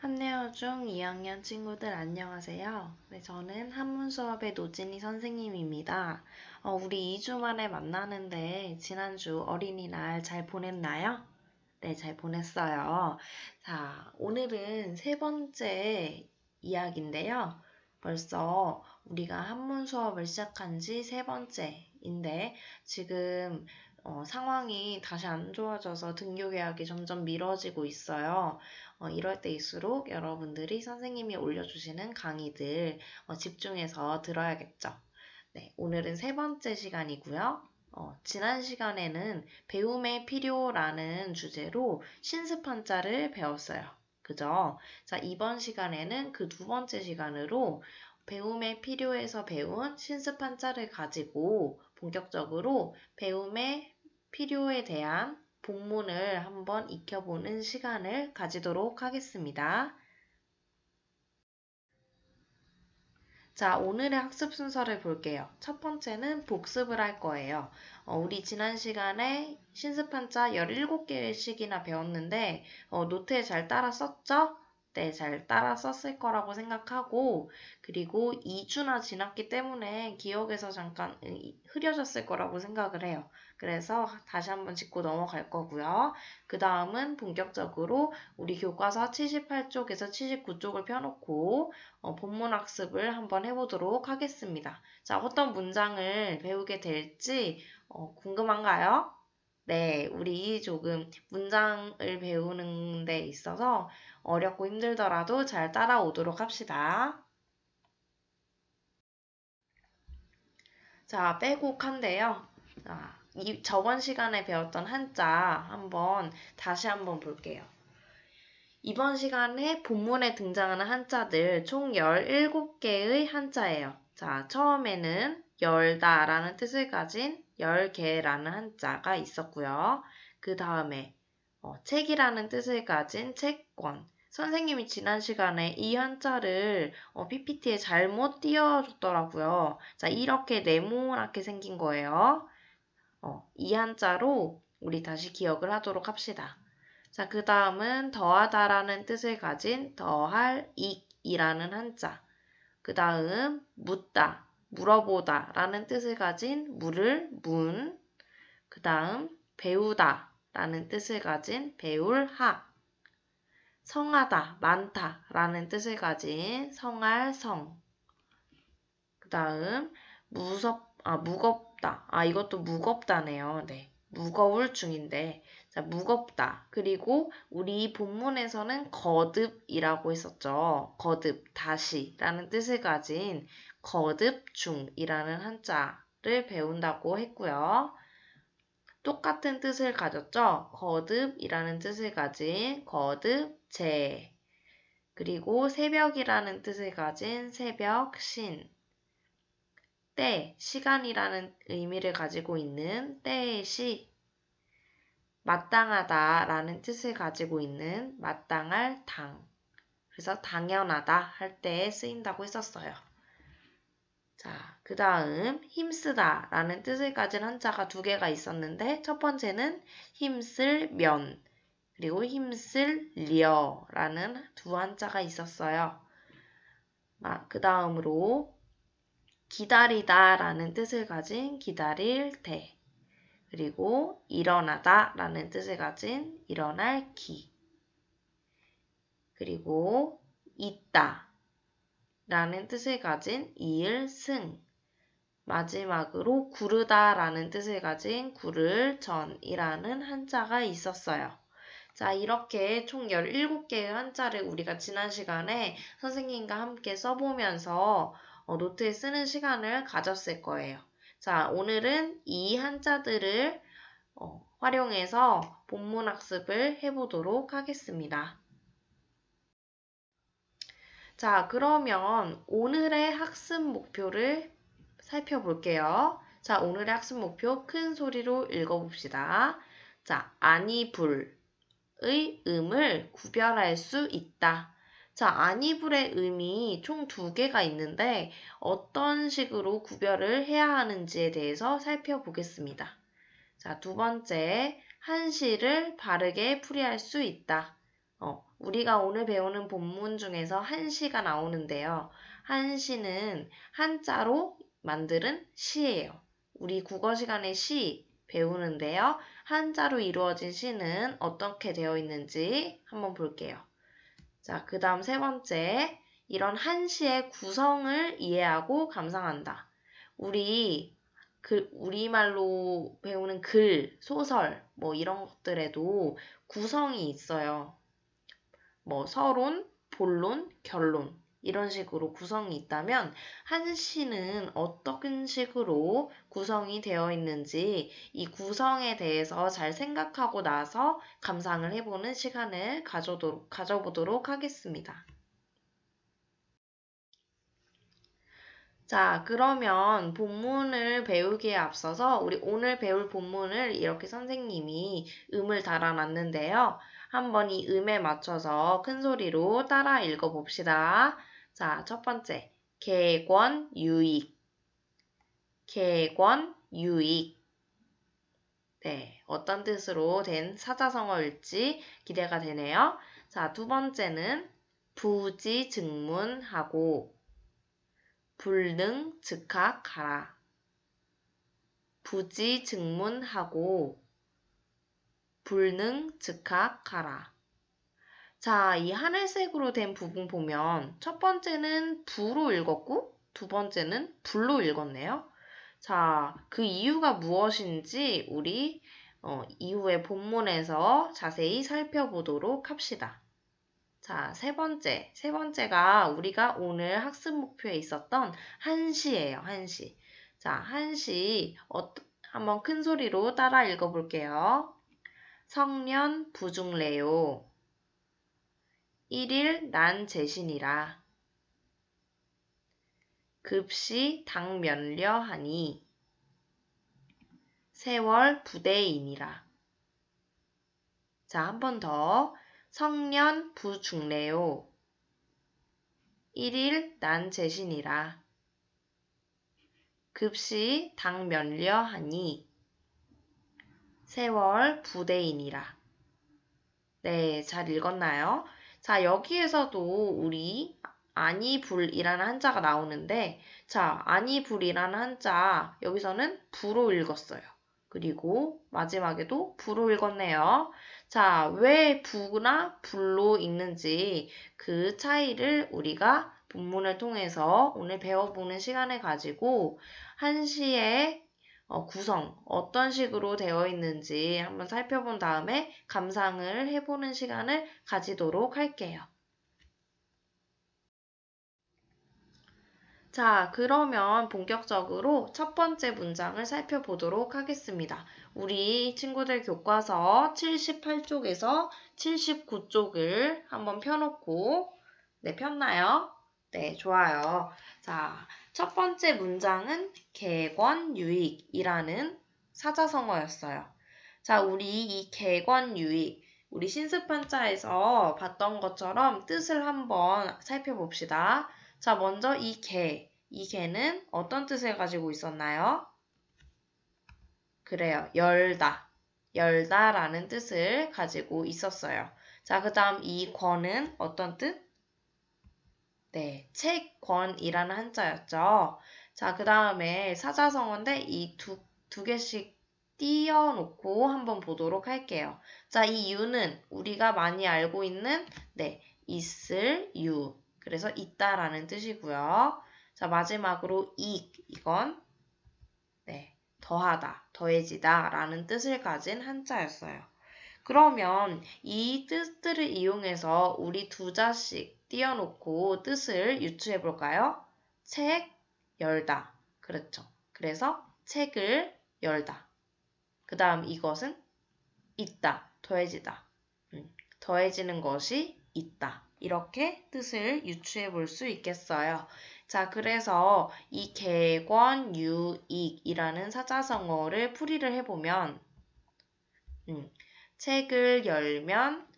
한예어 중 2학년 친구들 안녕하세요. 네, 저는 한문 수업의 노진희 선생님입니다. 우리 2주 만에 만나는데 지난주 어린이날 잘 보냈나요? 네, 잘 보냈어요. 자, 오늘은 세 번째 이야기인데요. 벌써 우리가 한문 수업을 시작한 지 세 번째인데 지금 상황이 다시 안 좋아져서 등교 계약이 점점 미뤄지고 있어요. 이럴 때일수록 여러분들이 선생님이 올려주시는 강의들 집중해서 들어야겠죠. 네, 오늘은 세 번째 시간이고요. 지난 시간에는 배움의 필요라는 주제로 신습 한자를 배웠어요. 그죠? 자, 이번 시간에는 그 두 번째 시간으로 배움의 필요에서 배운 신습 한자를 가지고 본격적으로 배움의 필요에 대한 본문을 한번 익혀보는 시간을 가지도록 하겠습니다. 자, 오늘의 학습 순서를 볼게요. 첫 번째는 복습을 할 거예요. 우리 지난 시간에 신습 한자 17개씩이나 배웠는데 노트에 잘 따라 썼죠? 네, 잘 따라 썼을 거라고 생각하고 그리고 2주나 지났기 때문에 기억에서 잠깐 흐려졌을 거라고 생각을 해요. 그래서 다시 한번 짚고 넘어갈 거고요. 그 다음은 본격적으로 우리 교과서 78쪽에서 79쪽을 펴놓고 본문 학습을 한번 해보도록 하겠습니다. 자, 어떤 문장을 배우게 될지 궁금한가요? 네, 우리 조금 문장을 배우는 데 있어서 어렵고 힘들더라도 잘 따라오도록 합시다. 자, 빼곡한데요. 자, 저번 시간에 배웠던 한자 다시 한번 볼게요. 이번 시간에 본문에 등장하는 한자들 총 17개의 한자예요. 자, 처음에는 열다라는 뜻을 가진 열개라는 한자가 있었고요. 그 다음에 책이라는 뜻을 가진 책권. 선생님이 지난 시간에 이 한자를 PPT에 잘못 띄워줬더라고요. 자, 이렇게 네모나게 생긴 거예요. 이 한자로 우리 다시 기억을 하도록 합시다. 자, 그 다음은 더하다라는 뜻을 가진 더할 익이라는 한자. 그 다음 묻다, 물어보다 라는 뜻을 가진 물을 문. 그 다음 배우다 라는 뜻을 가진 배울 학. 성하다, 많다 라는 뜻을 가진 성할 성. 그 다음 무겁다. 이것도 무겁다네요. 네. 무거울 중인데, 자, 무겁다. 그리고 우리 본문에서는 거듭이라고 했었죠. 거듭, 다시라는 뜻을 가진 거듭중이라는 한자를 배운다고 했고요. 똑같은 뜻을 가졌죠. 거듭이라는 뜻을 가진 거듭제. 그리고 새벽이라는 뜻을 가진 새벽신. 때, 시간이라는 의미를 가지고 있는 때의 시, 마땅하다라는 뜻을 가지고 있는 마땅할 당. 그래서 당연하다 할 때에 쓰인다고 했었어요. 자, 그 다음 힘쓰다라는 뜻을 가진 한자가 두 개가 있었는데 첫 번째는 힘쓸면 그리고 힘쓸려라는 두 한자가 있었어요. 그 다음으로 기다리다 라는 뜻을 가진 기다릴 때 그리고 일어나다 라는 뜻을 가진 일어날 기 그리고 있다 라는 뜻을 가진 이을 승 마지막으로 구르다 라는 뜻을 가진 구를 전이라는 한자가 있었어요. 자, 이렇게 총 17개의 한자를 우리가 지난 시간에 선생님과 함께 써보면서 노트에 쓰는 시간을 가졌을 거예요. 자, 오늘은 이 한자들을 활용해서 본문 학습을 해보도록 하겠습니다. 자, 그러면 오늘의 학습 목표를 살펴볼게요. 자, 오늘의 학습 목표 큰 소리로 읽어봅시다. 자, 아니 불의 음을 구별할 수 있다. 자, 아니불의 음이 총 2개가 있는데 어떤 식으로 구별을 해야 하는지에 대해서 살펴보겠습니다. 자, 두 번째, 한시를 바르게 풀이할 수 있다. 우리가 오늘 배우는 본문 중에서 한시가 나오는데요. 한시는 한자로 만드는 시예요. 우리 국어 시간에 시 배우는데요. 한자로 이루어진 시는 어떻게 되어 있는지 한번 볼게요. 자, 그 다음 세 번째, 이런 한시의 구성을 이해하고 감상한다. 우리말로 배우는 글, 소설, 뭐 이런 것들에도 구성이 있어요. 뭐 서론, 본론, 결론 이런 식으로 구성이 있다면 한시는 어떤 식으로 구성이 되어 있는지 이 구성에 대해서 잘 생각하고 나서 감상을 해보는 시간을 가져보도록 하겠습니다. 자, 그러면 본문을 배우기에 앞서서 우리 오늘 배울 본문을 이렇게 선생님이 음을 달아놨는데요. 한번 이 음에 맞춰서 큰 소리로 따라 읽어봅시다. 자, 첫 번째, 객원유익, 객원유익. 네, 어떤 뜻으로 된 사자성어일지 기대가 되네요. 자, 두 번째는 부지증문하고, 불능즉학하라. 부지증문하고 불능즉학하라. 자, 이 하늘색으로 된 부분 보면 첫 번째는 부로 읽었고 두 번째는 불로 읽었네요. 자, 그 이유가 무엇인지 우리 이후에 본문에서 자세히 살펴보도록 합시다. 자, 세 번째가 우리가 오늘 학습 목표에 있었던 한시예요, 한시. 자, 한시 한번 큰 소리로 따라 읽어볼게요. 성년 부중래요. 1일 난 제신이라. 급시 당면려하니. 세월 부대이니라. 자, 한 번 더. 성년 부중래요. 1일 난 제신이라. 급시 당면려하니. 세월 부대이니라. 네, 잘 읽었나요? 자, 여기에서도 우리 아니불이라는 한자가 나오는데, 자, 아니불이라는 한자, 여기서는 부로 읽었어요. 그리고 마지막에도 부로 읽었네요. 자, 왜 부나 불로 읽는지 그 차이를 우리가 본문을 통해서 오늘 배워보는 시간을 가지고 한시의 구성, 어떤 식으로 되어 있는지 한번 살펴본 다음에 감상을 해보는 시간을 가지도록 할게요. 자, 그러면 본격적으로 첫 번째 문장을 살펴보도록 하겠습니다. 우리 친구들 교과서 78쪽에서 79쪽을 한번 펴놓고, 네, 폈나요? 네, 좋아요. 자, 첫 번째 문장은 객원유익이라는 사자성어였어요. 자, 우리 이 객원유익, 우리 신습한자에서 봤던 것처럼 뜻을 한번 살펴봅시다. 자, 먼저 이 개는 어떤 뜻을 가지고 있었나요? 그래요. 열다라는 뜻을 가지고 있었어요. 자, 그 다음 이 권은 어떤 뜻? 네, 채권이라는 한자였죠. 자, 그 다음에 사자성어인데 이 두 개씩 띄워놓고 한번 보도록 할게요. 자, 이 유는 우리가 많이 알고 있는 있을 유. 그래서 있다라는 뜻이고요. 자, 마지막으로 이건 더하다, 더해지다 라는 뜻을 가진 한자였어요. 그러면 이 뜻들을 이용해서 우리 두 자씩 띄워놓고 뜻을 유추해 볼까요? 책, 열다. 그렇죠. 그래서 책을 열다. 그 다음 이것은 있다, 더해지다. 더해지는 것이 있다. 이렇게 뜻을 유추해 볼 수 있겠어요. 자, 그래서 이 객원유익이라는 사자성어를 풀이를 해보면 책을 열면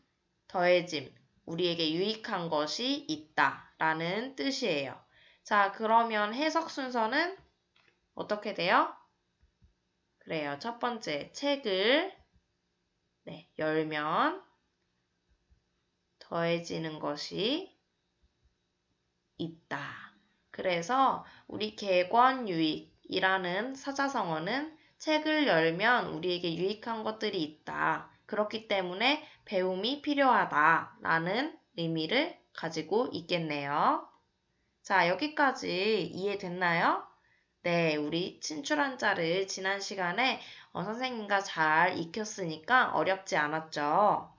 더해짐, 우리에게 유익한 것이 있다 라는 뜻이에요. 자, 그러면 해석 순서는 어떻게 돼요? 그래요. 첫 번째, 책을 열면 더해지는 것이 있다. 그래서 우리 객원유익이라는 사자성어는 책을 열면 우리에게 유익한 것들이 있다. 그렇기 때문에 배움이 필요하다라는 의미를 가지고 있겠네요. 자, 여기까지 이해됐나요? 네, 우리 친출한자를 지난 시간에 선생님과 잘 익혔으니까 어렵지 않았죠?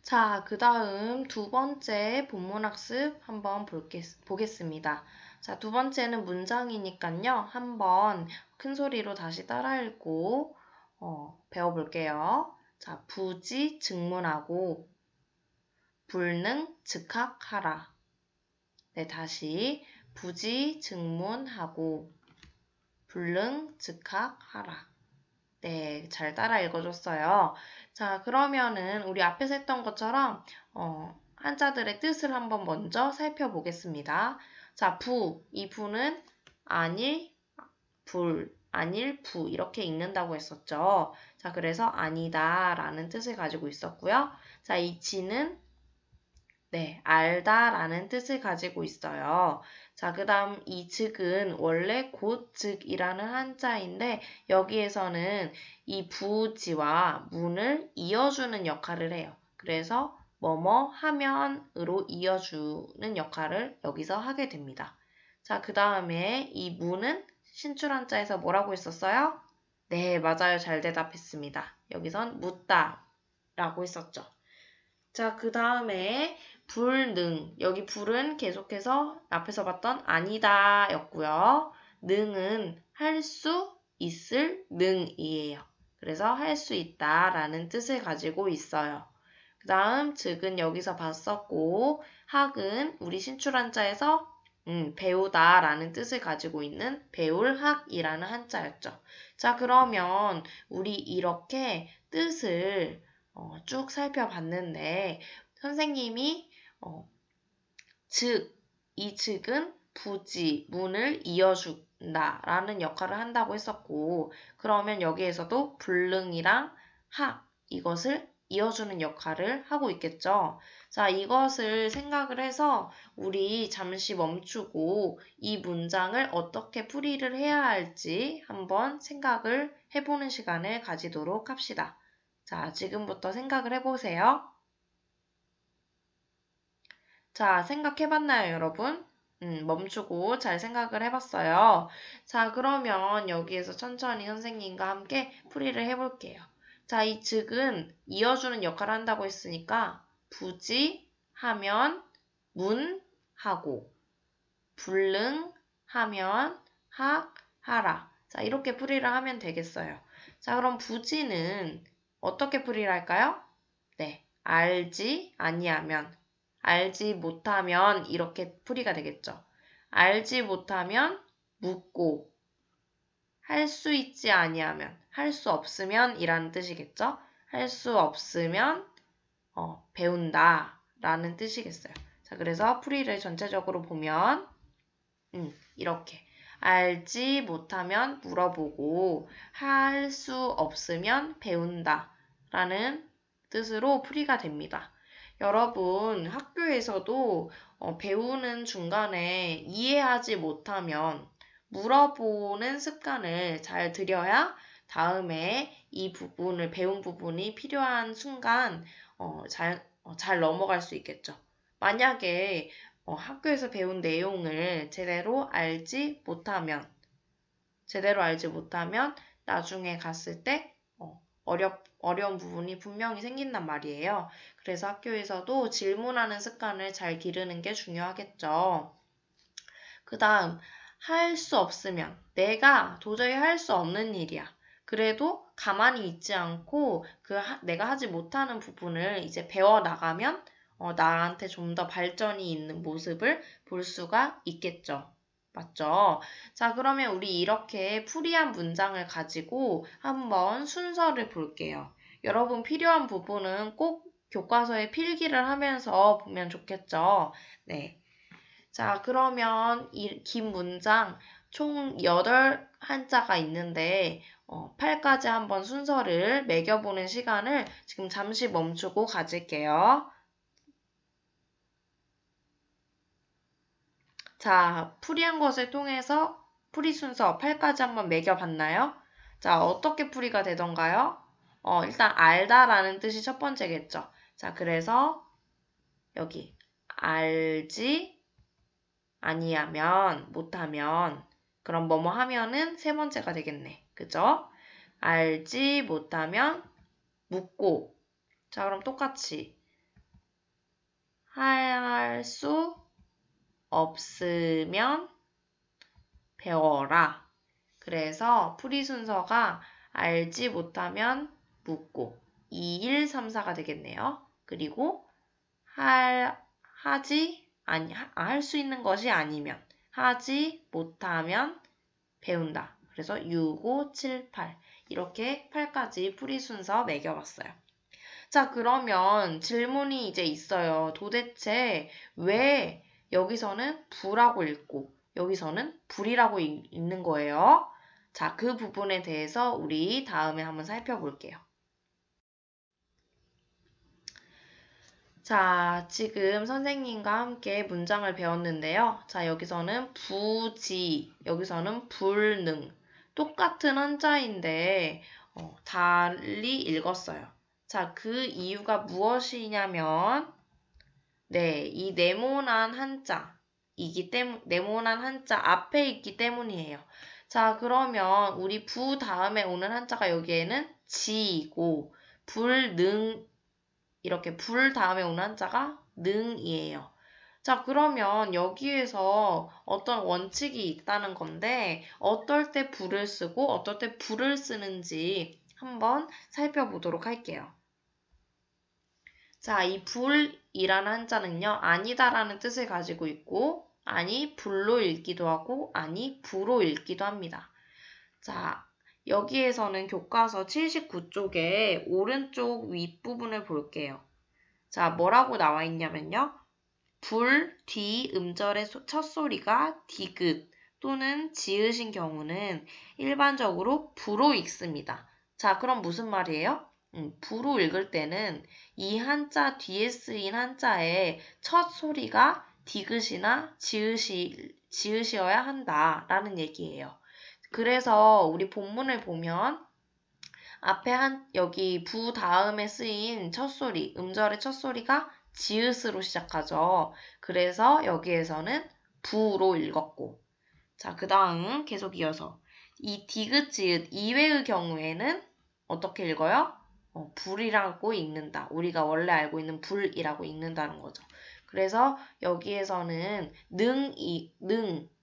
자, 그 다음 두 번째 본문학습 한번 보겠습니다. 자, 두 번째는 문장이니까요. 한번 큰 소리로 다시 따라 읽고 배워볼게요. 자, 부지 증문하고 불능 즉학하라. 네, 다시 부지 증문하고 불능 즉학하라. 네, 잘 따라 읽어줬어요. 자, 그러면은 우리 앞에서 했던 것처럼 한자들의 뜻을 한번 먼저 살펴보겠습니다. 자, 이 부는 아닐, 아닐, 부 이렇게 읽는다고 했었죠. 자, 그래서 아니다 라는 뜻을 가지고 있었고요. 자, 이 지는 네, 알다라는 뜻을 가지고 있어요. 자, 그 다음 이 즉은 원래 곧 즉이라는 한자인데 여기에서는 이 부지와 문을 이어주는 역할을 해요. 그래서 뭐뭐 하면으로 이어주는 역할을 여기서 하게 됩니다. 자, 그 다음에 이 문은 신출한자에서 뭐라고 했었어요? 네, 맞아요. 잘 대답했습니다. 여기선 묻다 라고 했었죠. 자, 그 다음에 불능. 여기 불은 계속해서 앞에서 봤던 아니다 였고요. 능은 할 수 있을 능이에요. 그래서 할 수 있다 라는 뜻을 가지고 있어요. 그 다음 즉은 여기서 봤었고 학은 우리 신출한자에서 배우다 라는 뜻을 가지고 있는 배울 학이라는 한자였죠. 자, 그러면 우리 이렇게 뜻을 쭉 살펴봤는데 선생님이 이 즉은 부지, 문을 이어준다 라는 역할을 한다고 했었고 그러면 여기에서도 불능이랑 학 이것을 이어주는 역할을 하고 있겠죠. 자, 이것을 생각을 해서 우리 잠시 멈추고 이 문장을 어떻게 풀이를 해야 할지 한번 생각을 해보는 시간을 가지도록 합시다. 자, 지금부터 생각을 해보세요. 자, 생각해봤나요, 여러분? 멈추고 잘 생각을 해봤어요. 자, 그러면 여기에서 천천히 선생님과 함께 풀이를 해볼게요. 자, 이 즉은 이어주는 역할을 한다고 했으니까 부지 하면 문 하고 불능 하면 학 하라. 자, 이렇게 풀이를 하면 되겠어요. 자, 그럼 부지는 어떻게 풀이를 할까요? 네, 알지 아니하면 알지 못하면 이렇게 풀이가 되겠죠. 알지 못하면 묻고 할 수 있지 아니하면 할 수 없으면 이라는 뜻이겠죠. 할 수 없으면 배운다 라는 뜻이겠어요. 자, 그래서 풀이를 전체적으로 보면 이렇게 알지 못하면 물어보고 할 수 없으면 배운다 라는 뜻으로 풀이가 됩니다. 여러분 학교에서도 배우는 중간에 이해하지 못하면 물어보는 습관을 잘 들여야 다음에 이 부분을 배운 부분이 필요한 순간 잘 넘어갈 수 있겠죠. 만약에 학교에서 배운 내용을 제대로 알지 못하면 나중에 갔을 때 어려운 부분이 분명히 생긴단 말이에요. 그래서 학교에서도 질문하는 습관을 잘 기르는 게 중요하겠죠. 그 다음, 할 수 없으면 내가 도저히 할 수 없는 일이야. 그래도 가만히 있지 않고 내가 하지 못하는 부분을 이제 배워나가면 나한테 좀 더 발전이 있는 모습을 볼 수가 있겠죠. 맞죠? 자, 그러면 우리 이렇게 풀이한 문장을 가지고 한번 순서를 볼게요. 여러분 필요한 부분은 꼭 교과서에 필기를 하면서 보면 좋겠죠? 네. 자, 그러면 이 긴 문장 총 8한자가 있는데 8까지 한번 순서를 매겨보는 시간을 지금 잠시 멈추고 가질게요. 자, 풀이한 것을 통해서 풀이 순서 8까지 한번 매겨봤나요? 자, 어떻게 풀이가 되던가요? 일단 알다라는 뜻이 첫 번째겠죠. 자, 그래서 여기 알지 아니하면 못하면 그럼 뭐뭐 하면은 세 번째가 되겠네. 그죠? 알지 못하면 묻고 자, 그럼 똑같이 할 수 없으면 배워라. 그래서 풀이 순서가 알지 못하면 묻고 2, 1, 3, 4가 되겠네요. 그리고 할 수 있는 것이 아니면 하지 못하면 배운다. 그래서 6, 5, 7, 8 이렇게 8까지 풀이 순서 매겨봤어요. 자, 그러면 질문이 이제 있어요. 도대체 왜 여기서는 부라고 읽고 여기서는 불이라고 읽는 거예요? 자, 그 부분에 대해서 우리 다음에 한번 살펴볼게요. 자, 지금 선생님과 함께 문장을 배웠는데요. 자, 여기서는 부지, 여기서는 불능. 똑같은 한자인데 달리 읽었어요. 자, 그 이유가 무엇이냐면 네, 이 네모난 한자 앞에 있기 때문이에요. 자, 그러면 우리 부 다음에 오는 한자가 여기에는 지이고 불능 이렇게 불 다음에 오는 한자가 능이에요. 자, 그러면 여기에서 어떤 원칙이 있다는 건데 어떨 때 불을 쓰고 어떨 때 불을 쓰는지 한번 살펴보도록 할게요. 자, 이 불이라는 한자는요, 아니다라는 뜻을 가지고 있고, 아니, 불로 읽기도 하고, 아니, 부로 읽기도 합니다. 자, 여기에서는 교과서 79쪽에 오른쪽 윗부분을 볼게요. 자, 뭐라고 나와 있냐면요. 불, 뒤, 음절의 첫 소리가 디귿 또는 지읒인 경우는 일반적으로 부로 읽습니다. 자, 그럼 무슨 말이에요? 부로 읽을 때는 이 한자 뒤에 쓰인 한자의 첫 소리가 디귿이나 지읒이어야 한다라는 얘기예요. 그래서 우리 본문을 보면 앞에 여기 부 다음에 쓰인 첫 소리, 음절의 첫 소리가 지읒으로 시작하죠. 그래서 여기에서는 부로 읽었고. 자, 그 다음 계속 이어서 이 디귿, 지읒 이외의 경우에는 어떻게 읽어요? 불이라고 읽는다. 우리가 원래 알고 있는 불이라고 읽는다는 거죠. 그래서 여기에서는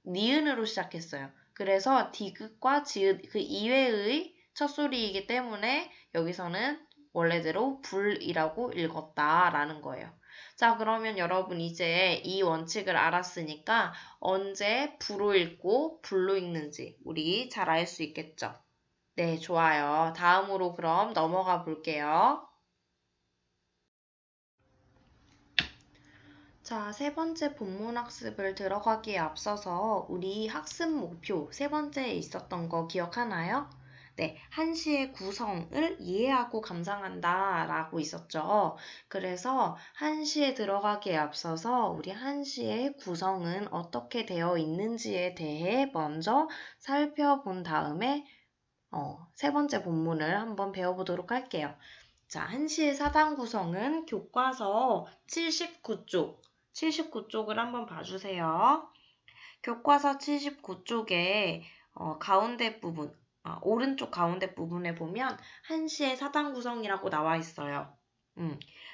니은으로 시작했어요. 그래서 디귿과 지읒 그 이외의 첫 소리이기 때문에 여기서는 원래대로 불이라고 읽었다라는 거예요. 자, 그러면 여러분 이제 이 원칙을 알았으니까 언제 부로 읽고 불로 읽는지 우리 잘 알 수 있겠죠? 네, 좋아요. 다음으로 그럼 넘어가 볼게요. 자, 세 번째 본문 학습을 들어가기에 앞서서 우리 학습 목표 세 번째에 있었던 거 기억하나요? 네, 한시의 구성을 이해하고 감상한다 라고 있었죠. 그래서 한시에 들어가기에 앞서서 우리 한시의 구성은 어떻게 되어 있는지에 대해 먼저 살펴본 다음에 세 번째 본문을 한번 배워보도록 할게요. 자, 한시의 사당 구성은 교과서 79쪽을 한번 봐주세요. 교과서 79쪽에 가운데 부분, 오른쪽 가운데 부분에 보면 한시의 사당 구성이라고 나와 있어요.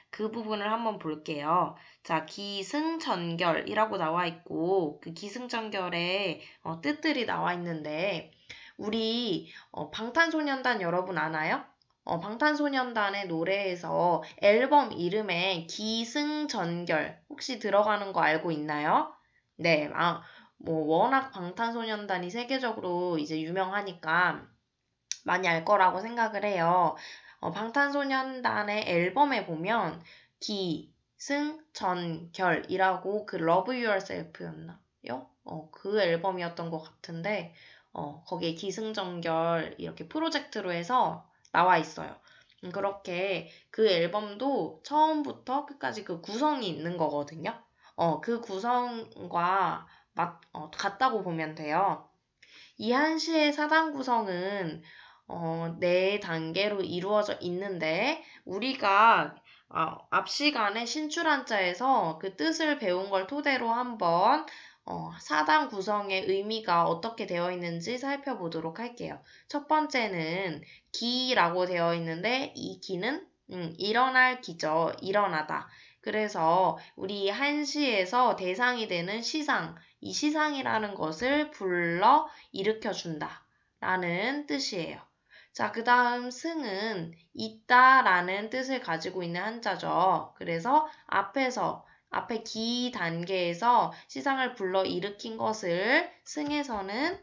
그 부분을 한번 볼게요. 자, 기승전결이라고 나와 있고 그 기승전결의 뜻들이 나와 있는데 우리 방탄소년단 여러분 아나요? 방탄소년단의 노래에서 앨범 이름에 기승전결 혹시 들어가는 거 알고 있나요? 네, 워낙 방탄소년단이 세계적으로 이제 유명하니까 많이 알 거라고 생각을 해요. 방탄소년단의 앨범에 보면 기승전결이라고 그 Love Yourself였나요? 그 앨범이었던 것 같은데 거기에 기승전결 이렇게 프로젝트로 해서 나와 있어요. 그렇게 그 앨범도 처음부터 끝까지 그 구성이 있는 거거든요. 그 구성과 같다고 보면 돼요. 이 한시의 사단 구성은 네 단계로 이루어져 있는데 우리가 앞 시간에 신출한자에서 그 뜻을 배운 걸 토대로 한번 사단 구성의 의미가 어떻게 되어 있는지 살펴보도록 할게요. 첫 번째는 기라고 되어 있는데 이 기는 일어날 기죠. 일어나다. 그래서 우리 한시에서 대상이 되는 시상, 이 시상이라는 것을 불러 일으켜준다 라는 뜻이에요. 자, 그 다음 승은 있다 라는 뜻을 가지고 있는 한자죠. 그래서 앞에 기 단계에서 시상을 불러 일으킨 것을 승에서는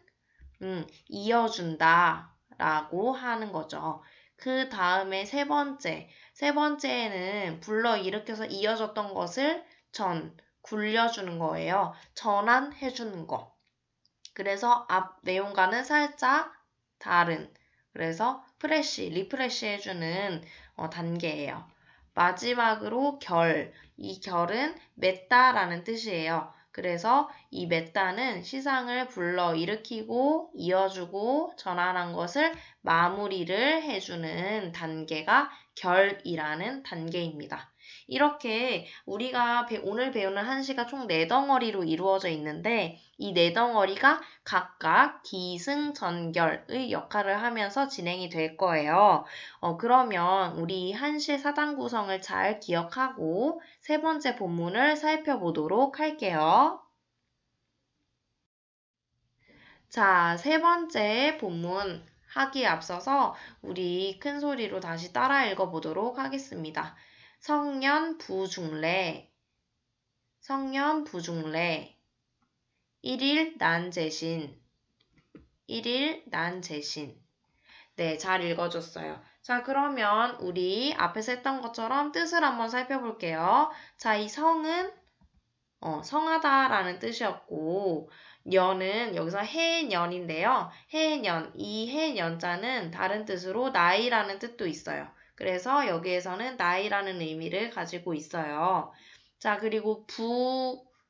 이어준다 라고 하는 거죠. 그 다음에 세 번째에는 불러 일으켜서 이어졌던 것을 굴려주는 거예요. 전환해주는 거. 그래서 앞 내용과는 살짝 다른, 그래서 리프레시 해주는 단계예요. 마지막으로 이 결은 맺다라는 뜻이에요. 그래서 이 맺다는 시상을 불러 일으키고 이어주고 전환한 것을 마무리를 해주는 단계가 결이라는 단계입니다. 이렇게 우리가 오늘 배우는 한시가 총 4덩어리로 이루어져 있는데 이 4덩어리가 각각 기승전결의 역할을 하면서 진행이 될 거예요. 그러면 우리 한시의 사단 구성을 잘 기억하고 세 번째 본문을 살펴보도록 할게요. 자, 세 번째 본문 하기에 앞서서 우리 큰 소리로 다시 따라 읽어보도록 하겠습니다. 성년부중래 1일 난제신 네, 잘 읽어줬어요. 자, 그러면 우리 앞에서 했던 것처럼 뜻을 한번 살펴볼게요. 자, 이 성은 성하다라는 뜻이었고 년은 여기서 해년인데요. 이 해년자는 다른 뜻으로 나이라는 뜻도 있어요. 그래서 여기에서는 나이라는 의미를 가지고 있어요. 자, 그리고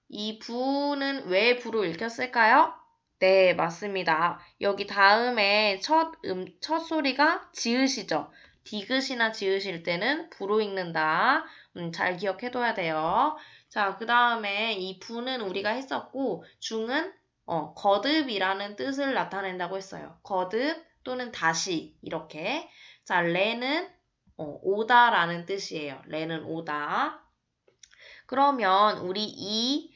이 부는 왜 부로 읽혔을까요? 네, 맞습니다. 여기 다음에 첫 소리가 지읒이죠. 디귿이나 지읒일 때는 부로 읽는다. 잘 기억해둬야 돼요. 자, 그 다음에 이 부는 우리가 했었고, 중은 거듭이라는 뜻을 나타낸다고 했어요. 거듭 또는 다시 이렇게. 자, 레는 오다라는 뜻이에요. 레는 오다. 그러면 우리 이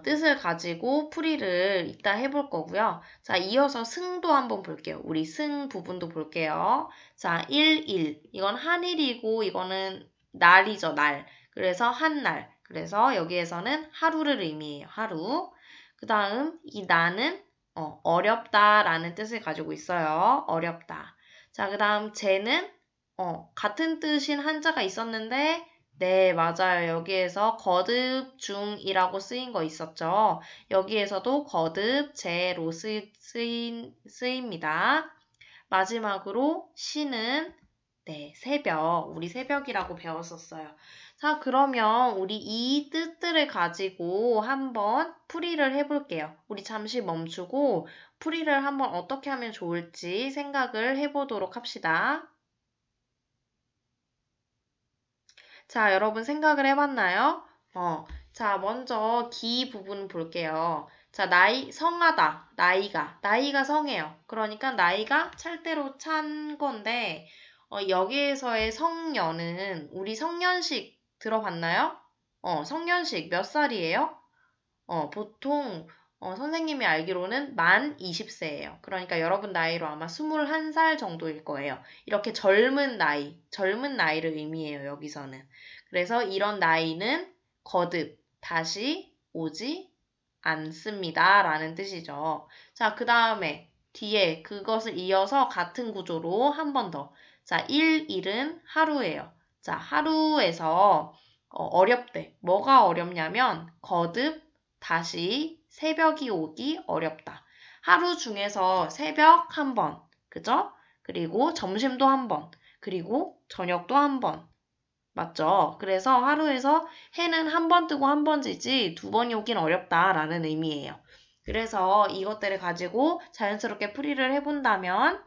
뜻을 가지고 풀이를 이따 해볼 거고요. 자, 이어서 승도 한번 볼게요. 우리 승 부분도 볼게요. 자, 1일. 이건 한일이고 이거는 날이죠, 날. 그래서 한날. 그래서 여기에서는 하루를 의미해요. 하루. 그 다음 이 나는 어렵다라는 뜻을 가지고 있어요. 어렵다. 자, 그 다음 제는 같은 뜻인 한자가 있었는데 네, 맞아요. 여기에서 거듭 중이라고 쓰인 거 있었죠. 여기에서도 거듭 제로 쓰입니다. 마지막으로 시는 네, 새벽. 우리 새벽이라고 배웠었어요. 자, 그러면 우리 이 뜻들을 가지고 한번 풀이를 해볼게요. 우리 잠시 멈추고 풀이를 한번 어떻게 하면 좋을지 생각을 해보도록 합시다. 자, 여러분 생각을 해봤나요? 자, 먼저 기 부분 볼게요. 자, 성하다, 나이가 성해요. 그러니까 나이가 찰대로 찬 건데, 여기에서의 성년은 우리 성년식 들어봤나요? 성년식 몇 살이에요? 보통 선생님이 알기로는 만 20세예요. 그러니까 여러분 나이로 아마 21살 정도일 거예요. 이렇게 젊은 나이를 의미해요, 여기서는. 그래서 이런 나이는 거듭, 다시 오지 않습니다. 라는 뜻이죠. 자, 그 다음에 뒤에 그것을 이어서 같은 구조로 한 번 더. 자, 일은 하루예요. 자, 하루에서 어렵대. 뭐가 어렵냐면 거듭, 다시 새벽이 오기 어렵다. 하루 중에서 새벽 한 번, 그죠? 그리고 점심도 한 번, 그리고 저녁도 한 번. 맞죠? 그래서 하루에서 해는 한 번 뜨고 한 번 지지 두 번이 오긴 어렵다라는 의미예요. 그래서 이것들을 가지고 자연스럽게 풀이를 해본다면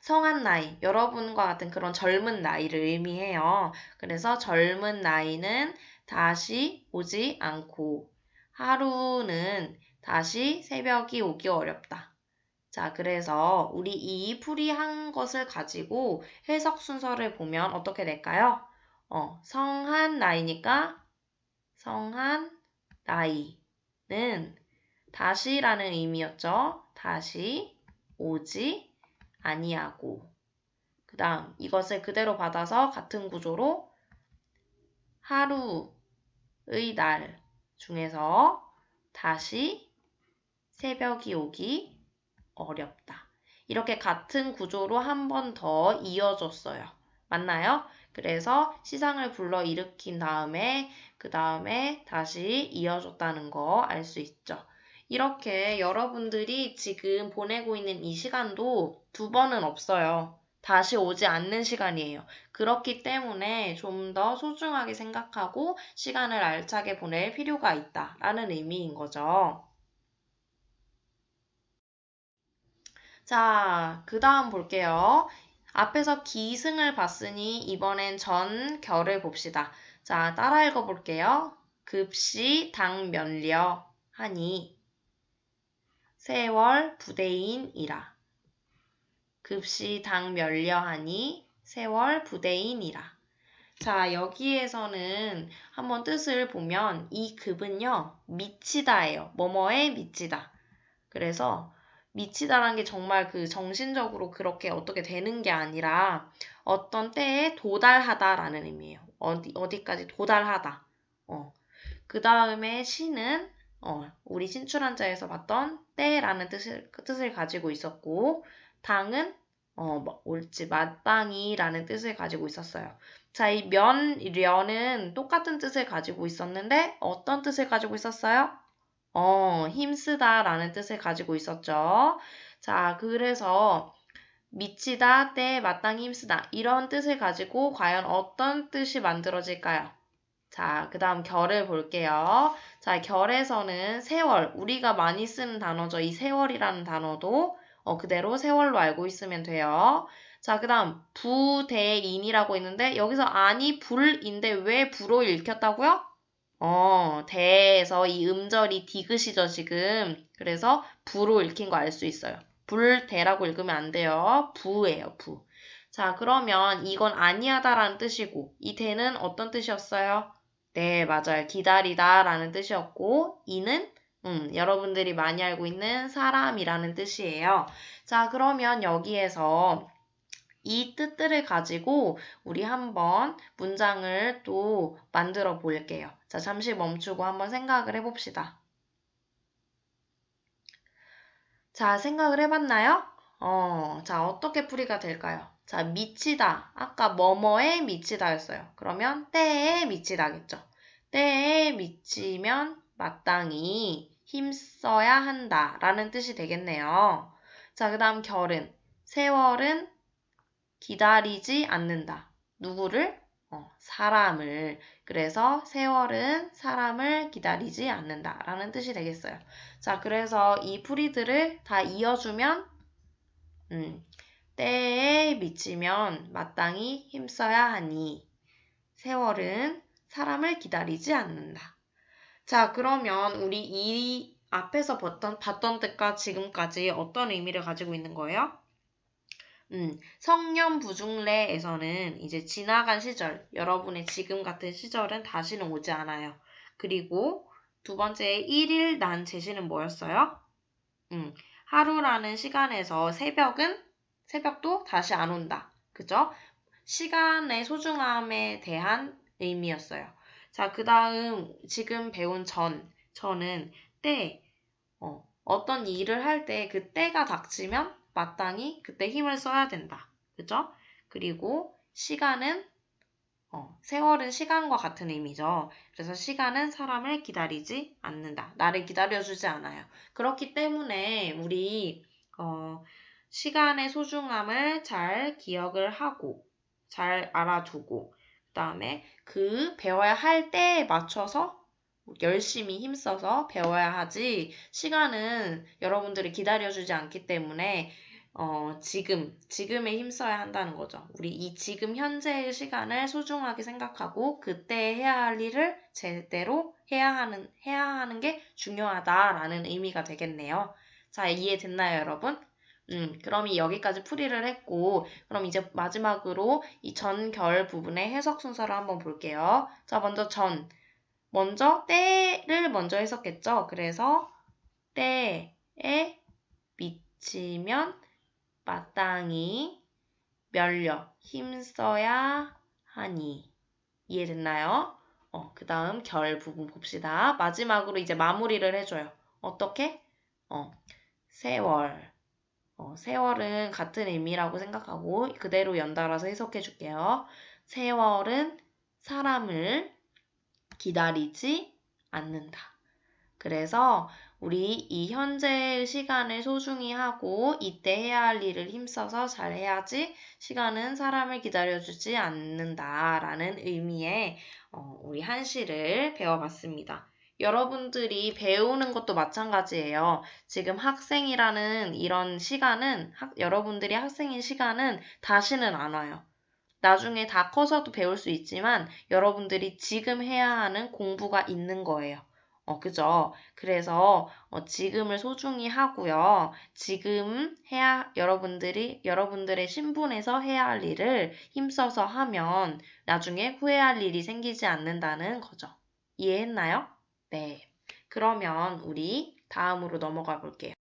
성한 나이, 여러분과 같은 그런 젊은 나이를 의미해요. 그래서 젊은 나이는 다시 오지 않고 하루는 다시 새벽이 오기 어렵다. 자, 그래서 우리 이 풀이한 것을 가지고 해석 순서를 보면 어떻게 될까요? 성한 나이니까 성한 나이는 다시라는 의미였죠. 다시 오지 아니하고. 그 다음 이것을 그대로 받아서 같은 구조로 하루의 날 중에서 다시 새벽이 오기 어렵다. 이렇게 같은 구조로 한 번 더 이어줬어요. 맞나요? 그래서 시상을 불러일으킨 다음에 그 다음에 다시 이어줬다는 거 알 수 있죠. 이렇게 여러분들이 지금 보내고 있는 이 시간도 두 번은 없어요. 다시 오지 않는 시간이에요. 그렇기 때문에 좀 더 소중하게 생각하고 시간을 알차게 보낼 필요가 있다라는 의미인 거죠. 자, 그 다음 볼게요. 앞에서 기승을 봤으니 이번엔 전결을 봅시다. 자, 따라 읽어볼게요. 급시 당면려 하니 세월 부대인이라. 급시 당면려 하니 세월 부대인이라. 자, 여기에서는 한번 뜻을 보면 이 급은요, 미치다예요. 뭐뭐에 미치다. 그래서 미치다라는 게 정말 그 정신적으로 그렇게 어떻게 되는 게 아니라 어떤 때에 도달하다라는 의미예요. 어디까지 도달하다. 그 다음에 시는 우리 신출한자에서 봤던 때라는 뜻을 가지고 있었고 당은 옳지 마땅히라는 뜻을 가지고 있었어요. 자, 이 면려는 똑같은 뜻을 가지고 있었는데 어떤 뜻을 가지고 있었어요? 힘쓰다라는 뜻을 가지고 있었죠. 자, 그래서 미치다, 때, 마땅히 힘쓰다 이런 뜻을 가지고 과연 어떤 뜻이 만들어질까요? 자, 그 다음 결을 볼게요. 자, 결에서는 세월, 우리가 많이 쓰는 단어죠. 이 세월이라는 단어도 그대로 세월로 알고 있으면 돼요. 자, 그 다음 부대인이라고 있는데 여기서 아니 불인데 왜 부로 읽혔다고요? 대에서 이 음절이 디귿이죠, 지금. 그래서 부로 읽힌 거 알 수 있어요. 불대라고 읽으면 안 돼요. 부예요, 부. 자, 그러면 이건 아니하다라는 뜻이고, 이 대는 어떤 뜻이었어요? 네, 맞아요. 기다리다 라는 뜻이었고, 이는 여러분들이 많이 알고 있는 사람이라는 뜻이에요. 자, 그러면 여기에서 이 뜻들을 가지고 우리 한번 문장을 또 만들어 볼게요. 자, 잠시 멈추고 한번 생각을 해봅시다. 자, 생각을 해봤나요? 자, 어떻게 풀이가 될까요? 자, 미치다. 아까 뭐뭐에 미치다였어요. 그러면 때에 미치다겠죠. 때에 미치면 마땅히 힘써야 한다 라는 뜻이 되겠네요. 자, 그 다음 결은 세월은 기다리지 않는다. 누구를? 사람을. 그래서 세월은 사람을 기다리지 않는다 라는 뜻이 되겠어요. 자, 그래서 이 풀이들을 다 이어주면 때에 미치면 마땅히 힘써야 하니 세월은 사람을 기다리지 않는다. 자, 그러면 우리 이 앞에서 봤던 뜻과 지금까지 어떤 의미를 가지고 있는 거예요? 성년부중래에서는 이제 지나간 시절, 여러분의 지금 같은 시절은 다시는 오지 않아요. 그리고 두 번째, 일일 난 제시는 뭐였어요? 하루라는 시간에서 새벽도 다시 안 온다. 그죠? 시간의 소중함에 대한 의미였어요. 자, 그 다음 지금 배운 저는 때, 어떤 일을 할 때 그 때가 닥치면 마땅히 그때 힘을 써야 된다. 그죠? 그리고 시간은 세월은 시간과 같은 의미죠. 그래서 시간은 사람을 기다리지 않는다. 나를 기다려주지 않아요. 그렇기 때문에 우리 시간의 소중함을 잘 기억을 하고 잘 알아두고 그다음에 그 배워야 할 때에 맞춰서 열심히 힘써서 배워야 하지 시간은 여러분들을 기다려주지 않기 때문에 지금에 힘써야 한다는 거죠. 우리 이 지금 현재의 시간을 소중하게 생각하고 그때 해야 할 일을 제대로 해야 하는 게 중요하다라는 의미가 되겠네요. 자, 이해됐나요, 여러분? 그럼 여기까지 풀이를 했고, 그럼 이제 마지막으로 이 전결 부분의 해석 순서를 한번 볼게요. 자, 먼저 때를 먼저 해석했죠. 그래서 때에 미치면 마땅히 면력 힘써야 하니. 이해됐나요? 그 다음 결 부분 봅시다. 마지막으로 이제 마무리를 해줘요. 어떻게? 세월. 세월은 같은 의미라고 생각하고 그대로 연달아서 해석해 줄게요. 세월은 사람을 기다리지 않는다. 그래서 우리 이 현재의 시간을 소중히 하고 이때 해야 할 일을 힘써서 잘 해야지 시간은 사람을 기다려주지 않는다라는 의미의 우리 한시를 배워봤습니다. 여러분들이 배우는 것도 마찬가지예요. 지금 학생이라는 이런 시간은 여러분들이 학생인 시간은 다시는 안 와요. 나중에 다 커서도 배울 수 있지만 여러분들이 지금 해야 하는 공부가 있는 거예요. 그죠? 그래서 지금을 소중히 하고요. 지금 여러분들의 신분에서 해야 할 일을 힘써서 하면 나중에 후회할 일이 생기지 않는다는 거죠. 이해했나요? 네. 그러면 우리 다음으로 넘어가 볼게요.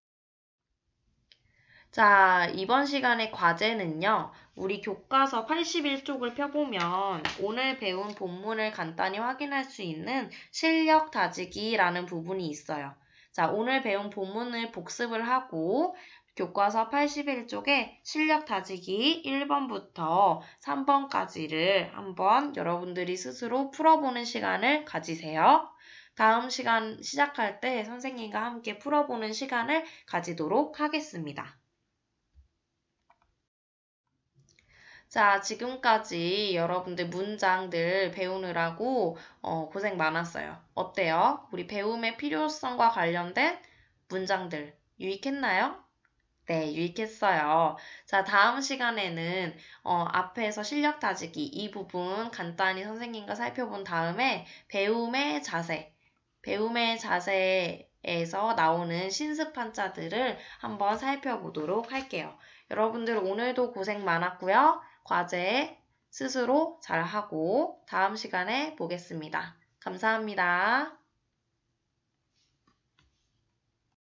자, 이번 시간의 과제는요. 우리 교과서 81쪽을 펴보면 오늘 배운 본문을 간단히 확인할 수 있는 실력 다지기라는 부분이 있어요. 자, 오늘 배운 본문을 복습을 하고 교과서 81쪽에 실력 다지기 1번부터 3번까지를 한번 여러분들이 스스로 풀어보는 시간을 가지세요. 다음 시간 시작할 때 선생님과 함께 풀어보는 시간을 가지도록 하겠습니다. 자, 지금까지 여러분들 문장들 배우느라고 고생 많았어요. 어때요? 우리 배움의 필요성과 관련된 문장들 유익했나요? 네, 유익했어요. 자, 다음 시간에는 앞에서 실력 다지기 이 부분 간단히 선생님과 살펴본 다음에 배움의 자세에서 나오는 신습 한자들을 한번 살펴보도록 할게요. 여러분들 오늘도 고생 많았고요. 과제 스스로 잘하고 다음 시간에 보겠습니다. 감사합니다.